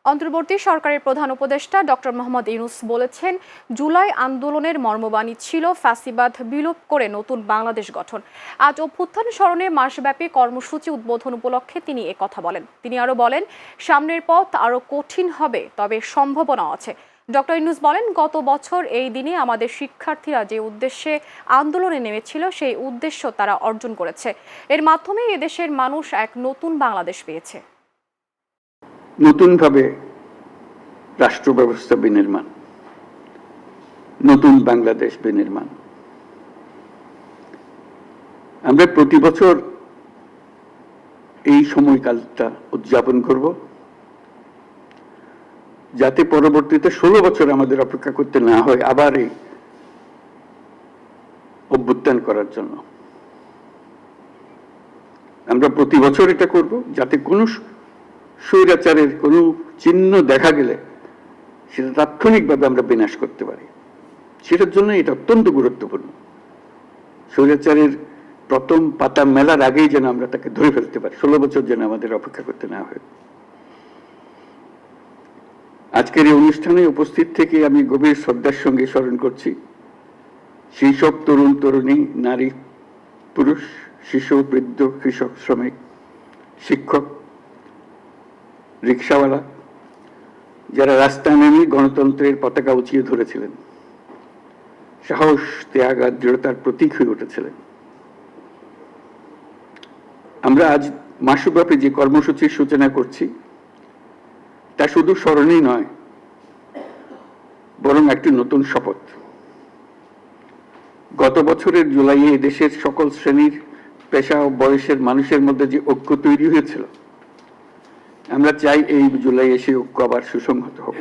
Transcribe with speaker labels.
Speaker 1: অন্তর্বর্তী সরকারের প্রধান উপদেষ্টা ডক্টর মোহাম্মদ ইউনূস বলেছেন, জুলাই আন্দোলনের মর্মবাণী ছিল ফ্যাসিবাদ বিলোপ করে নতুন বাংলাদেশ গঠন। আজ অভ্যুত্থান স্মরণে মাসব্যাপী কর্মসূচি উদ্বোধন উপলক্ষে তিনি একথা বলেন। তিনি আরও বলেন, সামনের পথ আরও কঠিন হবে, তবে সম্ভাবনাও আছে। ডক্টর ইউনূস বলেন, গত বছর এই দিনে আমাদের শিক্ষার্থীরা যে উদ্দেশ্যে আন্দোলনে নেমেছিল সেই উদ্দেশ্য তারা অর্জন করেছে। এর মাধ্যমে এদেশের মানুষ এক নতুন বাংলাদেশ পেয়েছে।
Speaker 2: নতুনভাবে রাষ্ট্র ব্যবস্থা বিনির্মাণ, নতুন বাংলাদেশ বিনির্মাণ। আমরা প্রতি বছর এই সময়কালটা উদযাপন করব, যাতে পরবর্তীতে 16 বছর আমাদের অপেক্ষা করতে না হয় আবার এই অভ্যুত্থান করার জন্য। আমরা প্রতি বছর এটা করব, যাতে কোনো স্বৈরাচারের কোনো চিহ্ন দেখা গেলে সেটা তাৎক্ষণিকভাবে আমরা বিনাশ করতে পারি। সেটার জন্য এটা অত্যন্ত গুরুত্বপূর্ণ। স্বৈরাচারের প্রথম পাতা মেলার আগেই যেন আমরা তাকে ধরে ফেলতে পারি, 16 বছর যেন আমাদের অপেক্ষা করতে না হয়। আজকের এই অনুষ্ঠানে উপস্থিত থেকে আমি গভীর শ্রদ্ধার সঙ্গে স্মরণ করছি সেই সব তরুণ তরুণী, নারী পুরুষ, শিশু, বৃদ্ধ, কৃষক, শ্রমিক, শিক্ষক, রিক্সাওয়ালা, যারা রাস্তায় নেমে গণতন্ত্রের পতাকা উঁচিয়ে ধরেছিলেন, সাহস, ত্যাগ আর দৃঢ়তার প্রতীক হয়ে উঠেছিলেন। আমরা আজ মাসব্যাপী যে কর্মসূচির সূচনা করছি তা শুধু স্মরণই নয়, বরং একটি নতুন শপথ। গত বছরের জুলাইয়ে দেশের সকল শ্রেণীর, পেশা ও বয়সের মানুষের মধ্যে যে ঐক্য তৈরি হয়েছিল, আমরা চাই এই জুলাইয়ে সেই ঐক্য আবার সুসংহত হোক।